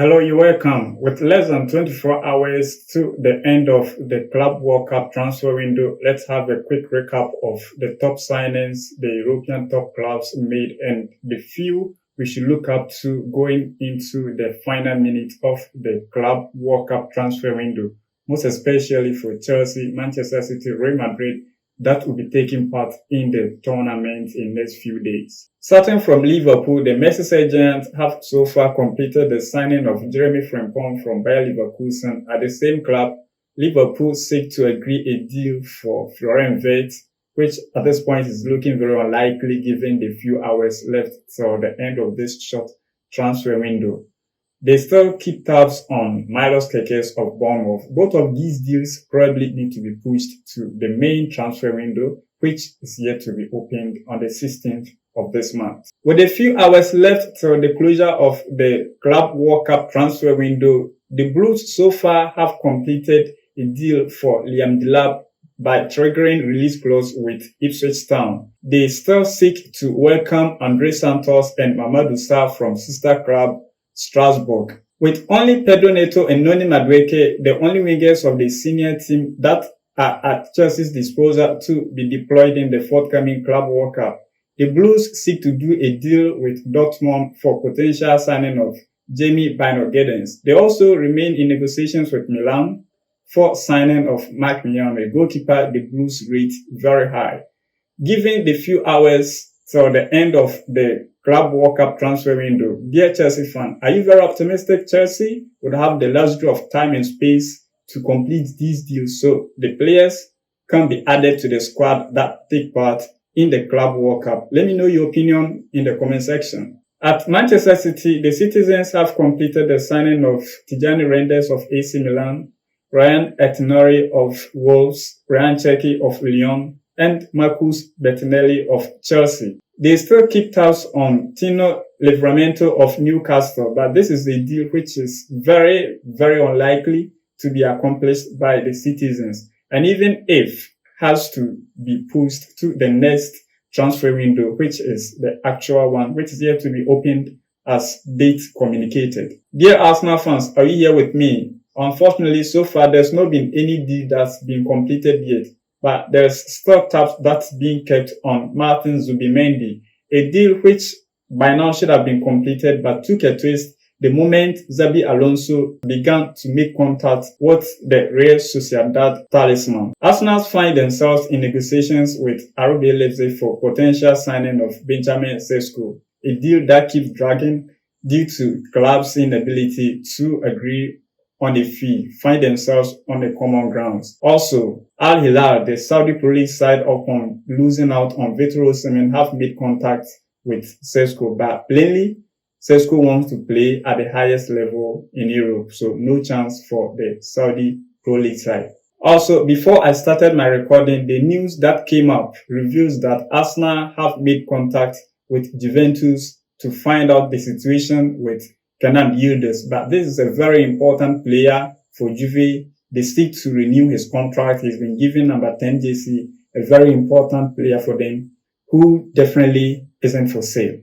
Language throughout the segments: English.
Hello, you're welcome. With less than 24 hours to the end of the Club World Cup transfer window, let's have a quick recap of the top signings the European top clubs made and the few we should look up to going into the final minute of the Club World Cup transfer window, most especially for Chelsea, Manchester City, Real Madrid, that will be taking part in the tournament in the next few days. Starting from Liverpool, the Merseyside Giants have so far completed the signing of Jeremy Frimpong from Bayer Leverkusen. At the same club, Liverpool seek to agree a deal for Florian Wirtz, which at this point is looking very unlikely given the few hours left till the end of this short transfer window. They still keep tabs on Gyokeres of Bournemouth. Both of these deals probably need to be pushed to the main transfer window, which is yet to be opened on the 16th of this month. With a few hours left till the closure of the Club World Cup transfer window, the Blues so far have completed a deal for Liam Delap by triggering release clause with Ipswich Town. They still seek to welcome Andre Santos and Mamadou Sarr from sister club Strasbourg. With only Pedro Neto and Noni Madueke, the only wingers of the senior team that are at Chelsea's disposal to be deployed in the forthcoming Club World Cup, the Blues seek to do a deal with Dortmund for potential signing of Jamie Gittens. They also remain in negotiations with Milan for signing of Maignan, a goalkeeper the Blues rate very high. Given the few hours till the end of the Club World Cup transfer window, dear Chelsea fan, are you very optimistic Chelsea would have the luxury of time and space to complete these deals so the players can be added to the squad that take part in the Club World Cup? Let me know your opinion in the comment section. At Manchester City, the citizens have completed the signing of Tijani Reinders of AC Milan, Ryan Etenori of Wolves, Ryan Cherki of Lyon, and Marcus Bettinelli of Chelsea. They still keep tabs on Tino Livramento of Newcastle, but this is a deal which is very, very unlikely to be accomplished by the citizens. And even if has to be pushed to the next transfer window, which is the actual one, which is yet to be opened as date communicated. Dear Arsenal fans, are you here with me? Unfortunately, so far, there's not been any deal that's been completed yet. But there's still tabs that's being kept on Martin Zubimendi, a deal which by now should have been completed but took a twist the moment Xabi Alonso began to make contact with the Real Sociedad talisman. Arsenal find themselves in negotiations with RB Leipzig for potential signing of Benjamin Sesko, a deal that keeps dragging due to clubs' inability to agree on a fee, find themselves on the common grounds. Also, Al Hilal, the Saudi Pro League side upon losing out on Victor Osimhen, have made contact with Sesko, but plainly, Sesko wants to play at the highest level in Europe, so no chance for the Saudi Pro League side. Also, before I started my recording, the news that came up reveals that Arsenal have made contact with Juventus to find out the situation with Kenan Yildiz, but this is a very important player for Juve. They seek to renew his contract. He's been given number 10 JC, a very important player for them who definitely isn't for sale.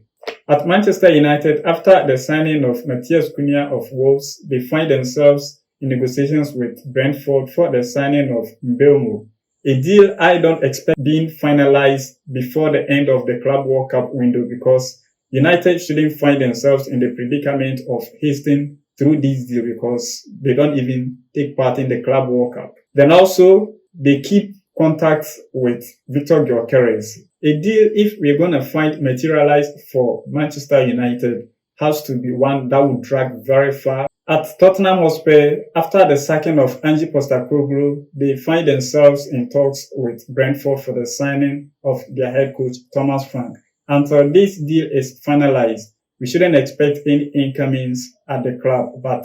At Manchester United, after the signing of Matthias Cunha of Wolves, they find themselves in negotiations with Brentford for the signing of Mbeumo, a deal I don't expect being finalized before the end of the Club World Cup window because United shouldn't find themselves in the predicament of hasting through this deal because they don't even take part in the Club World Cup. Then also, they keep contacts with Victor Gyokeres. A deal, if we're going to find materialized for Manchester United, has to be one that would drag very far. At Tottenham Hotspur, after the sacking of Ange Postecoglou, they find themselves in talks with Brentford for the signing of their head coach, Thomas Frank. Until this deal is finalized, we shouldn't expect any incomings at the club, but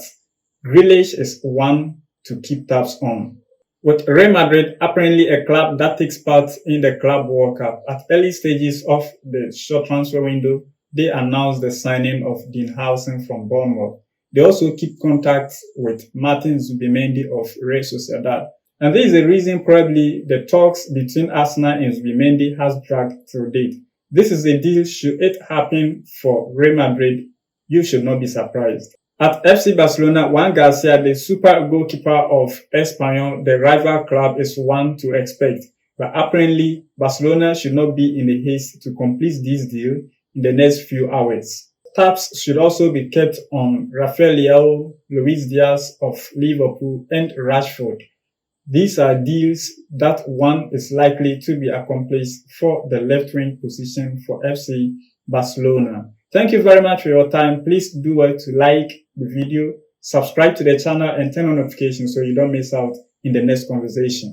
Grealish is one to keep tabs on. With Real Madrid, apparently a club that takes part in the Club World Cup, at early stages of the short transfer window, they announced the signing of Dean Howson from Bournemouth. They also keep contact with Martin Zubimendi of Real Sociedad. And this is the reason probably the talks between Arsenal and Zubimendi has dragged to date. This is a deal, should it happen for Real Madrid, you should not be surprised. At FC Barcelona, Juan Garcia, the super goalkeeper of Espanyol, the rival club, is one to expect. But apparently, Barcelona should not be in a haste to complete this deal in the next few hours. Tabs should also be kept on Rafael, Luis Diaz of Liverpool, and Rashford. These are deals that one is likely to be accomplished for the left-wing position for FC Barcelona. Thank you very much for your time. Please do well to like the video, subscribe to the channel, and turn on notifications so you don't miss out in the next conversation.